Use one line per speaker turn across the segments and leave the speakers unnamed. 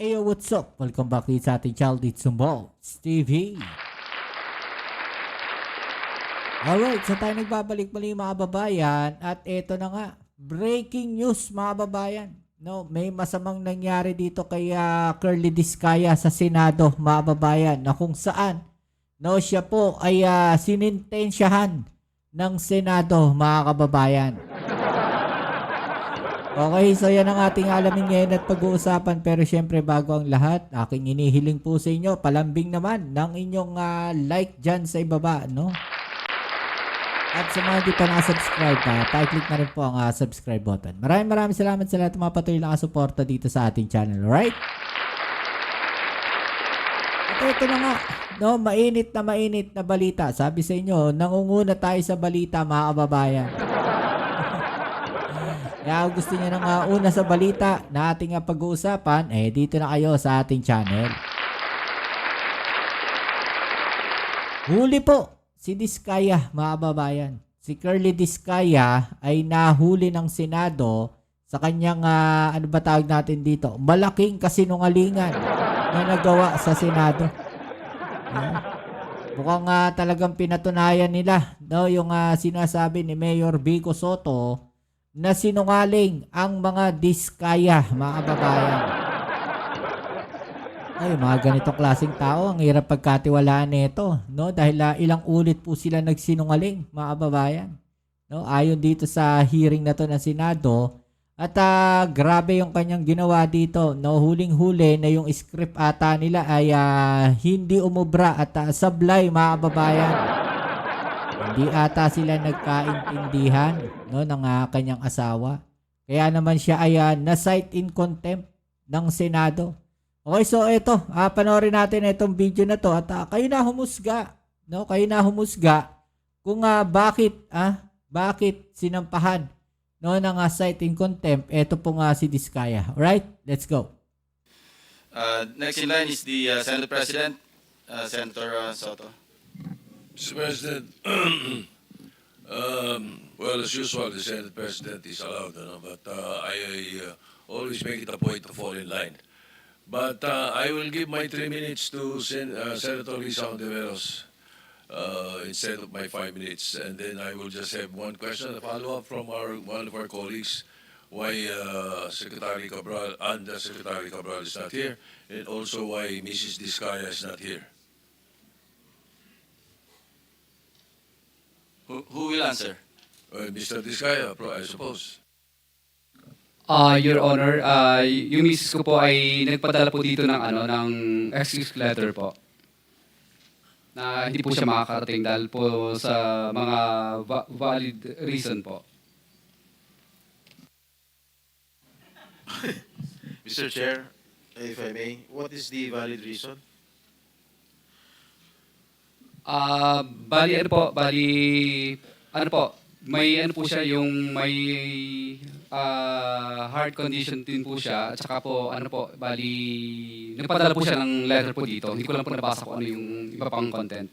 Hey, what's up? Welcome back dito sa ating Child It's Balls TV. Alright, so tayo nagbabalik muli mga babayan at eto na nga, breaking news mga babayan. No, may masamang nangyari dito kay Curly Discaya sa Senado mga babayan na kung saan siya po ay sinintensyahan ng Senado mga kababayan. Okay, so yan ang ating alamin ngayon at pag-uusapan. Pero syempre bago ang lahat, aking inihiling po sa inyo, palambing naman ng inyong like dyan sa ibaba, no? At sa mga hindi pa nakasubscribe pa-click na rin po ang subscribe button. Maraming salamat sa lahat ng mga patuloy na kasuporta dito sa ating channel, alright? At ito na nga, no, mainit na balita. Sabi sa inyo, nangunguna tayo sa balita mga kababayan. Kaya kung gusto niyo nang una sa balita na ating pag-uusapan, dito na kayo sa ating channel. Huli po si Discaya, mga kababayan. Si Curly Discaya ay nahuli ng Senado sa kanyang, ano ba tawag natin dito? Malaking kasinungalingan na nagawa sa Senado. Mukhang talagang pinatunayan nila, no, yung sinasabi ni Mayor Vico Soto na sinungaling ang mga Discaya, mga kababayan. Ay, mga ganitong klaseng tao, ang hirap pagkatiwalaan nito, no? Dahil ilang ulit po sila nagsinungaling, mga kababayan. No? Ayon dito sa hearing na to ng Senado, at grabe yung kanyang ginawa dito, no? Huling-huli na yung script ata nila ay hindi umubra at sablay, mga kababayan. Hindi ata sila nagkaintindihan, no, ng kanyang asawa. Kaya naman siya ay na-cite in contempt ng Senado. Okay, so ito, panoorin natin itong video na to at kayo na humusga, no? Kayo na humusga kung bakit sinampahan, no, ng cite in contempt ito pong si Discaya. Alright, let's go.
Next in line is the Senate President, Senator Soto.
Mr. President, well, as usual, the Senate President is allowed, but I always make it a point to fall in line. But I will give my 3 minutes to Senator Risa Ontiveros instead of my 5 minutes, and then I will just have one question, a follow-up from one of our colleagues, why Secretary Cabral, Secretary Cabral is not here, and also why Mrs. Discaya is not here.
Who will answer?
Mr. Discaya, I suppose.
Your Honor, yung misis ko po ay nagpadala po dito ng excuse letter po. Na hindi po siya makakarating dahil po sa mga valid reason po.
Mr. Chair, if I may, what is the valid reason?
May ano po siya, yung may heart condition din po siya, at saka po, nagpadala po siya ng letter po dito. Hindi ko lang po nabasa kung ano yung iba pang content.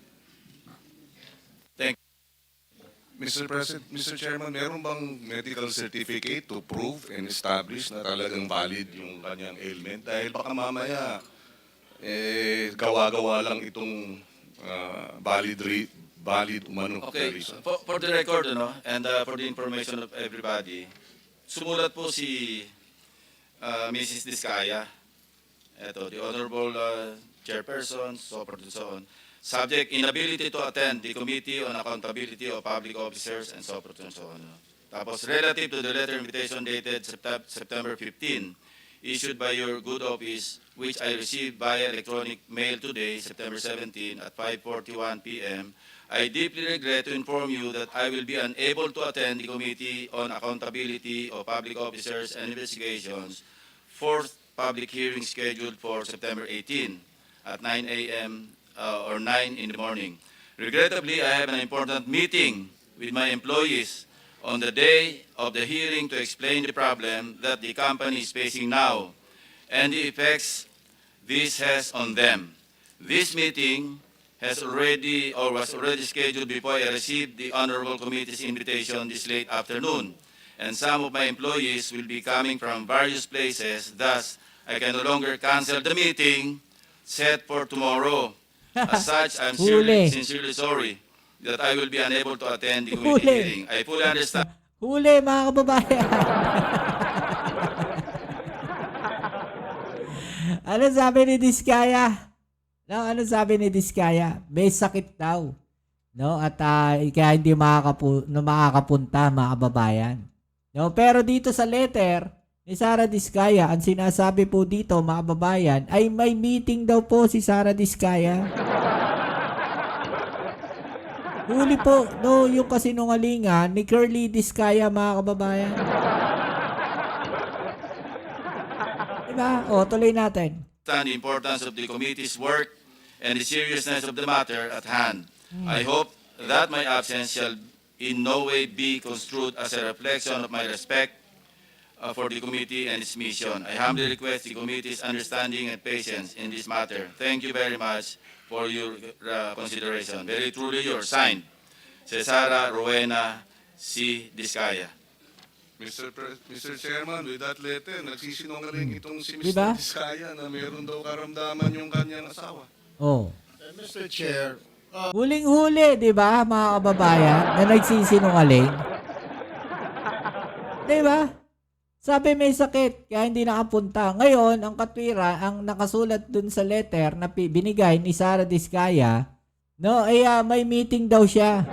Mr. President, Mr. Chairman, meron bang medical certificate to prove and establish na talagang valid yung kanyang ailment? Dahil baka mamaya, gawa-gawa lang itong valid umano
Okay,
reason.
for the record, and for the information of everybody, sumulat po si Mrs. Discaya, ito, the Honorable Chairperson, so forth and so on, subject inability to attend the Committee on Accountability of Public Officers and so forth and so on. Tapos, relative to the letter invitation dated September 15, issued by your good office, which I received via electronic mail today, September 17 at 5:41 p.m., I deeply regret to inform you that I will be unable to attend the Committee on Accountability of Public Officers and Investigations, fourth public hearing scheduled for September 18 at 9 a.m. Or 9 in the morning. Regrettably, I have an important meeting with my employees on the day of the hearing to explain the problem that the company is facing now and the effects this has on them. This meeting was already scheduled before I received the Honorable Committee's invitation this late afternoon, and some of my employees will be coming from various places. Thus, I can no longer cancel the meeting set for tomorrow. As such, I'm
Huli.
sincerely sorry that I will be unable to attend the committee
Huli.
hearing. I fully understand.
Huli, mga kababayan. Ano sabi ni Diskaya? No, ano sabi ni Diskaya? May sakit daw. No, at kaya hindi makakapunta, mga kababayan. No, pero dito sa letter ni Sara Diskaya, ang sinasabi po dito, mga kababayan, ay may meeting daw po si Sara Diskaya. Huli po, no, yung kasinungalingan ni Curly Diskaya, mga kababayan. Diba? O, tuloy natin.
The importance of the committee's work and the seriousness of the matter at hand. I hope that my absence shall in no way be construed as a reflection of my respect for the committee and its mission. I humbly request the committee's understanding and patience in this matter. Thank you very much for your consideration. Very truly yours, signed, Cesara Rowena C. Diskaya.
Mr. Chairman, with that letter, nagsisinungaling itong si Mr.
Diba?
Diskaya na meron daw karamdaman yung kanyang asawa.
Oh.
Mr. Chair,
Huling-huli, di ba, mga kababayan, na nagsisinungaling? Di ba? Sabi may sakit, kaya hindi nakapunta. Ngayon, ang katwira, ang nakasulat dun sa letter na binigay ni Sara Diskaya, no, ay may meeting daw siya.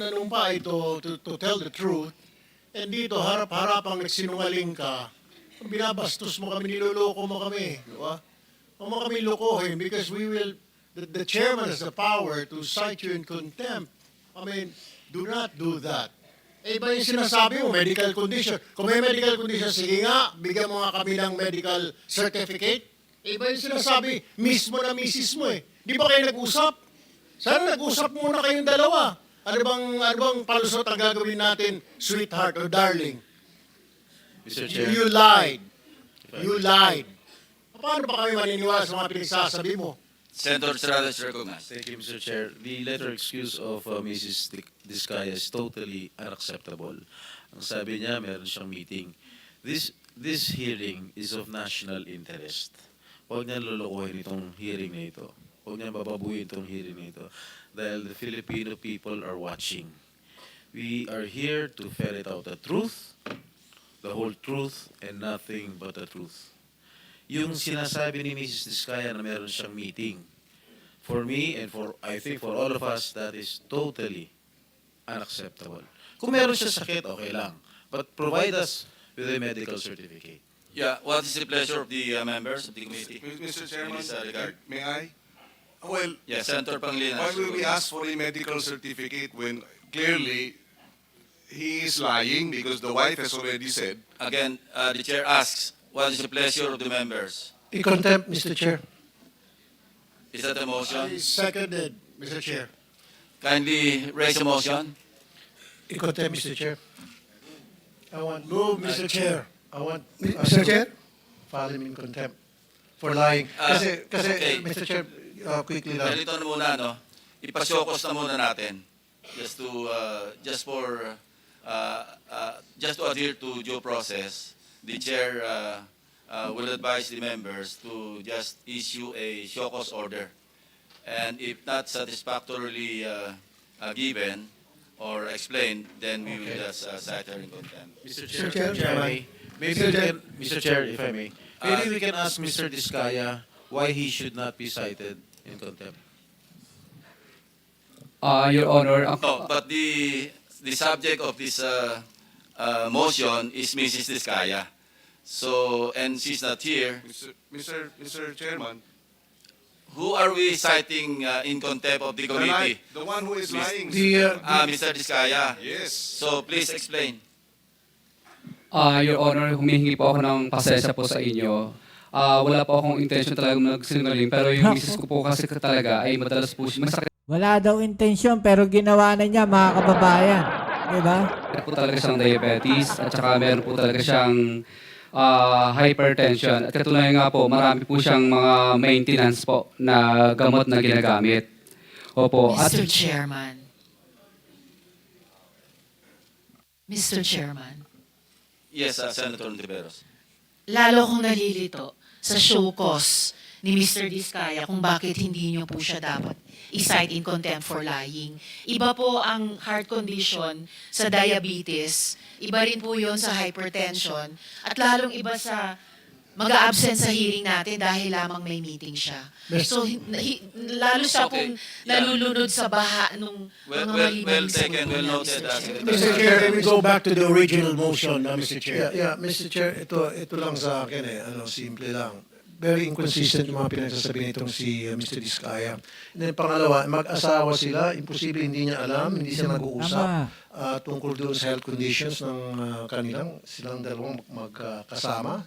nanumpa ito to tell the truth, and dito harap-harapang nagsinungaling ka, binabastos mo kami, niloloko mo kami, di ba? Huwag mo kami lokohin because the chairman has the power to cite you in contempt. I mean, do not do that. Eh, iba yung sinasabi mo, medical condition. Kung may medical condition, sige nga, bigyan mo nga kami ng medical certificate. Eh, iba yung sinasabi, mismo na misis mo eh. Di ba kayo nag-usap? Sana nag-usap muna kayong dalawa. Ano bang palusot ang gagawin natin, sweetheart or darling?
Mr. Chair.
You lied. You lied. Paano ba kami maniniwala sa mga pinagsasabi mo?
Senator Estrada is recognized.
Thank you, Mr. Chair. The letter excuse of Mrs. Diskaya is totally unacceptable. Ang sabi niya, meron siyang meeting. This hearing is of national interest. Huwag niya lulukuhin itong hearing na ito. Huwag niya bababuhin itong hearing na ito. Dahil the Filipino people are watching. We are here to ferret out the truth, the whole truth, and nothing but the truth. Yung sinasabi ni Mrs. Diskaya na meron siyang meeting, for me and I think for all of us, that is totally unacceptable. Kung meron siya sakit, okay lang. But provide us with a medical certificate.
Yeah, what is the pleasure of the members of the committee?
Mr. Chairman,
In this regard.
may I? Well,
Yes, Senator Pangilinan.
why will we ask for a medical certificate when clearly he is lying because the wife has already said?
Again, the chair asks, what is the pleasure of the members?
In contempt, Mr. Chair.
Is that a
I
motion?
seconded, Mr. Chair.
Kindly raise a motion.
In contempt, Mr. Chair. I want move, Mr. Chair. I want
Mr. Chair?
file him in contempt for lying. Kasi
okay.
Mr. Chair, quickly lang.
Ganito na muna, no? Ipasyokos na muna natin. Just to adhere to due process, the chair will advise the members to just issue a show cause order. And if not satisfactorily given or explained, then we will just cite her in contempt.
Mr.
Chair,
if I may, Mr. Chair, if I may, maybe we can ask Mr. Diskaya why he should not be cited in contempt.
Your Honor,
No, but the subject of this motion is Mrs. Diskaya. So, and she's not here.
Mr. Chairman,
Who are we citing in contempt of the committee?
the one who is lying.
Mr. Diskaya.
Yes.
So, please explain.
Your Honor, humihingi po ako ng pasensya po sa inyo. Wala po akong intention talaga magsinungaling, pero yung misis ko po kasi talaga ay madalas po siya masakit
Wala daw intensyon, pero ginawa na niya, mga kababayan. Diba?
po talaga siyang diabetes at saka meron po talaga siyang hypertension. At katunayan nga po, marami po siyang mga maintenance po na gamot na ginagamit. Opo. At
Mr. Chairman.
Mr. Chairman,
Yes, Senator Ontiveros.
lalo kong nalilito sa show cause ni Mr. Diskaya kung bakit hindi niyo po siya dapat i-cite in contempt for lying. Iba po ang heart condition sa diabetes, iba rin po yun sa hypertension, at lalong iba sa mag-a-absent sa hearing natin dahil lamang may meeting siya. So, lalo siya
Okay,
pong
yeah.
nalulunod sa baha nung
Well,
mga
well,
malinang
well
sagot
taken,
po
well
niya,
noted,
Mr. Chair.
Mr. Chair, let me go back to the original motion, Mr. Chair.
Yeah, Mr. Chair, ito lang sa akin simple lang. Very inconsistent yung mga pinagsasabi nitong si Mr. Diskaya. And then pangalawa, mag-asawa sila, imposible hindi niya alam, hindi sila nag-uusap tungkol doon sa health conditions ng silang dalawang magkasama.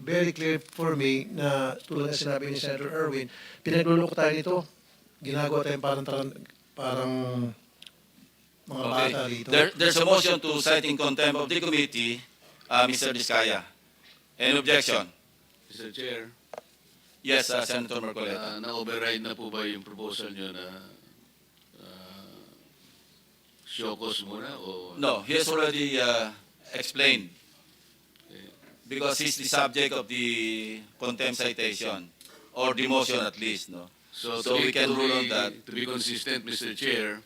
Very clear for me na tulad na sinabi ni Senator Erwin, pinagluloko tayo nito. Ginagawa tayo parang mga bata rito.
There's a motion to cite in contempt of the committee, Mr. Diskaya. Any objection?
Mr. Chair,
Yes, Senator Marcoleta.
na-override na po ba yung proposal nyo na showcause muna o...
No, he has already explained. Because he's the subject of the contempt citation, or the motion at least, no? So we can rule on that.
To be consistent, Mr. Chair,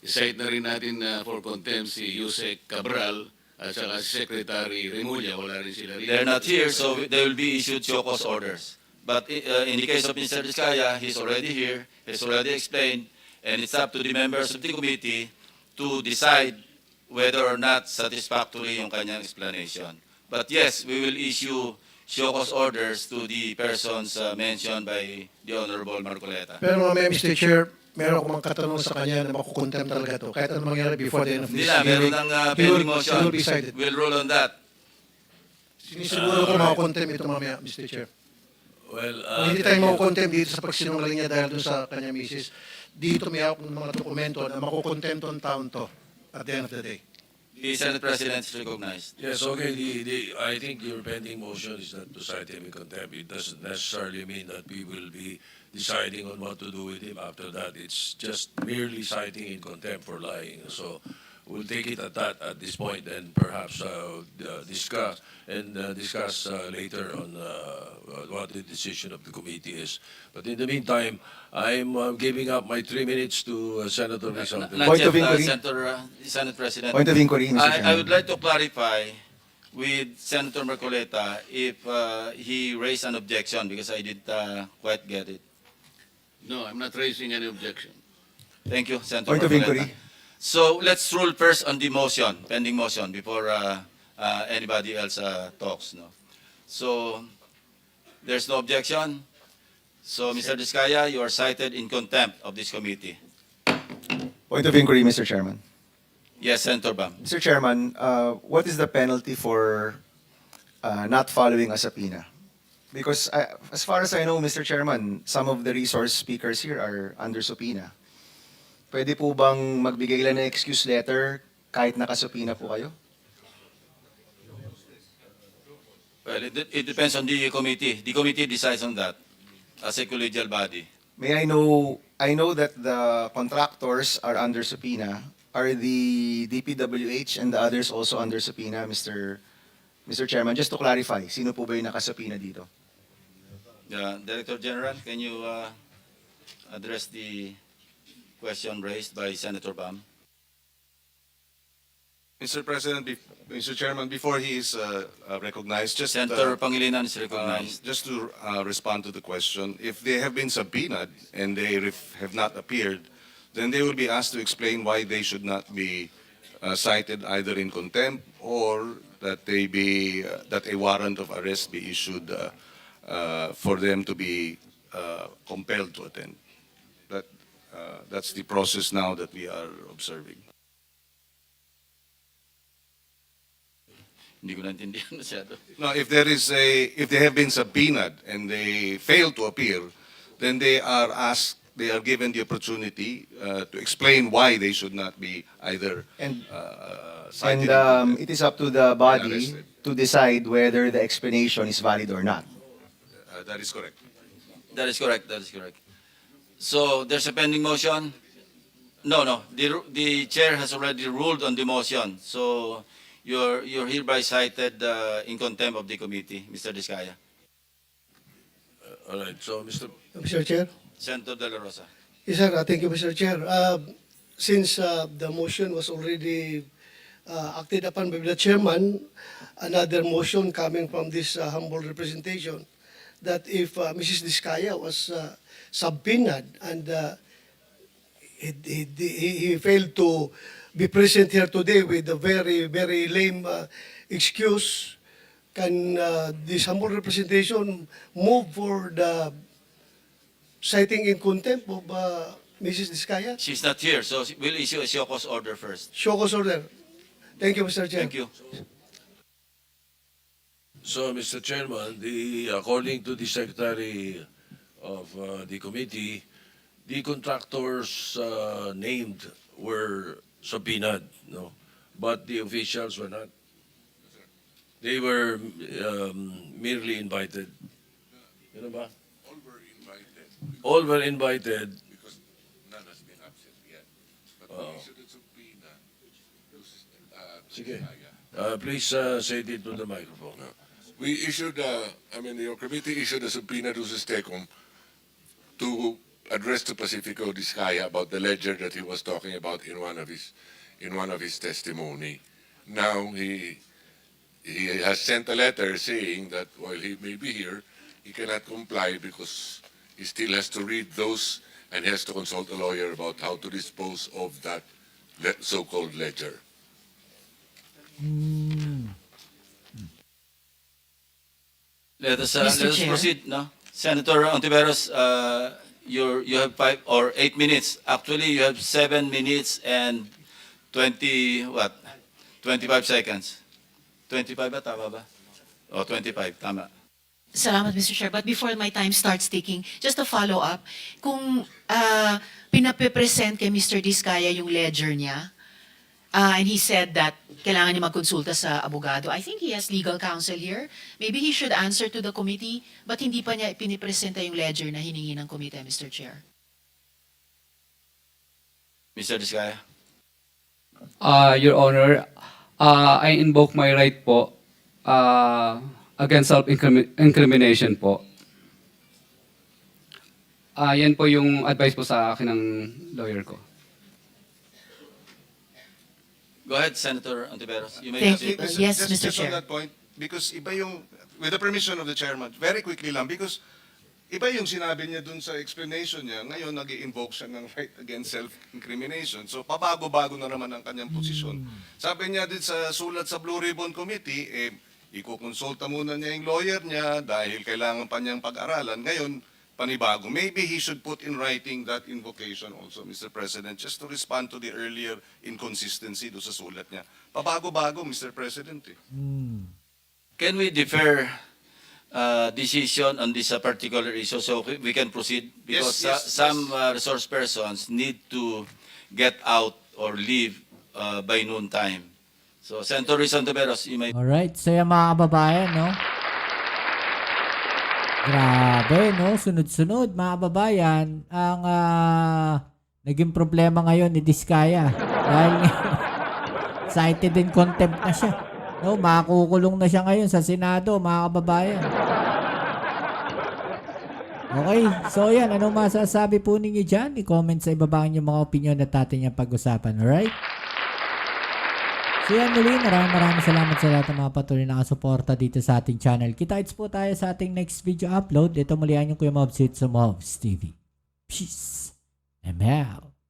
cite na rin natin for contempt si Yusek Cabral at saka si Secretary Remulla. Wala rin sila rin.
They're not here, so they will be issued show cause orders. But in the case of Mr. Diskaya, he's already here, he's already explained, and it's up to the members of the committee to decide whether or not satisfactory yung kanyang explanation. But yes, we will issue show cause orders to the persons mentioned by the Honorable Marcoleta.
Pero mamaya, Mr. Chair, meron akong mga katanong sa kanya na makukontempt talaga to. Kahit ano mangyari before the end of
Hindi
this
na, meron
hearing,
ng
he will-
pending
he
motion.
will be cited.
We'll rule on that.
Sinisiguro ko makukontempt ito mamaya, Mr. Chair.
Well,
Kung hindi tayo makukontempt dito sa pagsinungaling niya dahil doon sa kanya misis, dito may hawak ng mga dokumento na makukontempt ang taon to at the end of the day.
The Senate President is recognized.
yes, okay. I think your pending motion is not to cite him in contempt. It doesn't necessarily mean that we will be deciding on what to do with him after that. It's just merely citing in contempt for lying. So we'll take it at that at this point, and perhaps discuss later on what the decision of the committee is. But in the meantime, I'm giving up my 3 minutes to Senator Rizal.
Not
Point
yet,
of inquiry.
Senate President.
Point of inquiry, Mr.
I
Chairman.
would like to clarify with Senator Marcoleta if he raised an objection because I didn't quite get it.
No, I'm not raising any objection.
Thank you, Senator
Point of
Marcoleta.
inquiry.
So let's rule first on the motion, pending motion, before anybody else talks. No. So there's no objection. So Mr. Diskaya, you are cited in contempt of this committee.
Point of inquiry, Mr. Chairman.
Yes, Senator Bam.
Mr. Chairman, what is the penalty for not following a subpoena? Because as far as I know, Mr. Chairman, some of the resource speakers here are under subpoena. Pwede po bang magbigay lang ng excuse letter kahit nakasubpoena po kayo?
Well, it depends on the committee. The committee decides on that as a collegial body.
May I know that the contractors are under subpoena. Are the DPWH and the others also under subpoena, Mr. Chairman? Just to clarify, sino po ba yung nakasubpoena dito?
Director General, can you address the question raised by Senator Bam?
Mr. President, Mr. Chairman, before he is recognized, just
Senator Pangilinan is recognized.
just to respond to the question, if they have been subpoenaed and they have not appeared, then they will be asked to explain why they should not be cited either in contempt or that that a warrant of arrest be issued for them to be compelled to attend. That's the process now that we are observing.
Hindi ko naintindihan masyado.
No, if they have been subpoenaed and they fail to appear, then they are given the opportunity to explain why they should not be either cited.
And it is up to the body
arrested.
to decide whether the explanation is valid or not.
That is correct.
That is correct. That is correct. So there's a pending motion. No. The chair has already ruled on the motion. So you're hereby cited in contempt of the committee, Mr. Diskaya.
All right, so
Mr. Chair?
Senator De La Rosa.
Yes, sir. Thank you, Mr. Chair. Since the motion was already acted upon by the chairman, another motion coming from this humble representation that if Mrs. Diskaya was subpoenaed and he failed to be present here today with a very, very lame excuse, can this humble representation move for the citing in contempt of Mrs. Diskaya?
She's not here, so we'll issue a show cause order first.
Show cause order. Thank you, Mr. Chair.
Thank you.
So, Mr. Chairman, according to the Secretary of the committee, the contractors named were subpoenaed, no? But the officials were not. They were merely invited. Ano ba?
All were invited
All were invited.
because none has been absent yet. But
Oo.
we issued a subpoena.
Sige. Please say it to the microphone.
We issued, your committee issued a subpoena to Sistecom to address to Pacifico Diskaya about the ledger that he was talking about in one of his testimony. Now he has sent a letter saying that while he may be here, he cannot comply because he still has to read those and he has to consult a lawyer about how to dispose of that so-called ledger.
Let us
Mr. Chair.
proceed, no? Senator Ontiveros, you have 5 or 8 minutes. Actually, you have 7 minutes and 25 seconds. 25 ba? Tama ba? O, 25, tama.
Salamat, Mr. Chair. But before my time starts ticking, just a follow-up. Kung pinapipresent kay Mr. Diskaya yung ledger niya, and he said that kailangan niya magkonsulta sa abogado, I think he has legal counsel here. Maybe he should answer to the committee, but hindi pa niya pinipresenta yung ledger na hiningi ng committee, Mr. Chair.
Mr. Diskaya.
Your Honor, I invoke my right po against self-incrimination po. Yan po yung advice po sa akin ng lawyer ko.
Go ahead, Senator Ontiveros. You may
Thank
proceed.
you. Yes, Mr.
Just on
Chair.
that point, because iba yung, with the permission of the chairman, very quickly lang, because iba yung sinabi niya dun sa explanation niya, ngayon nag-i-invoke siya ng right against self-incrimination. So pabago-bago na naman ang kanyang posisyon. Sabi niya din sa sulat sa Blue Ribbon Committee, ikukonsulta muna niya yung lawyer niya dahil kailangan pa niyang pag-aralan. Ngayon, panibago. Maybe he should put in writing that invocation also, Mr. President, just to respond to the earlier inconsistency do sa sulat niya. Pabago-bago, Mr. President.
Can we defer decision on this particular issue so we can proceed? Because
Yes,
some resource persons need to get out or leave by noon time. So, Senator Rizal Ontiveros, you may...
Alright, so yung mga kababayan, no? Grabe, no? Sunod-sunod, mga kababayan, ang naging problema ngayon ni Diskaya. Dahil cited in contempt na siya. No, makukulong na siya ngayon sa Senado, mga kababayan. Okay, so yan, anong masasabi po ninyo dyan? I-comment sa ibaba yung mga opinion na atin yung pag-usapan, alright? So yan muli, maraming salamat sa lahat ng mga patuloy na kasuporta dito sa ating channel. Kita-kits po tayo sa ating next video upload. Ito muli ang Kuya Mobs sa Mobs TV. Peace. I'm out.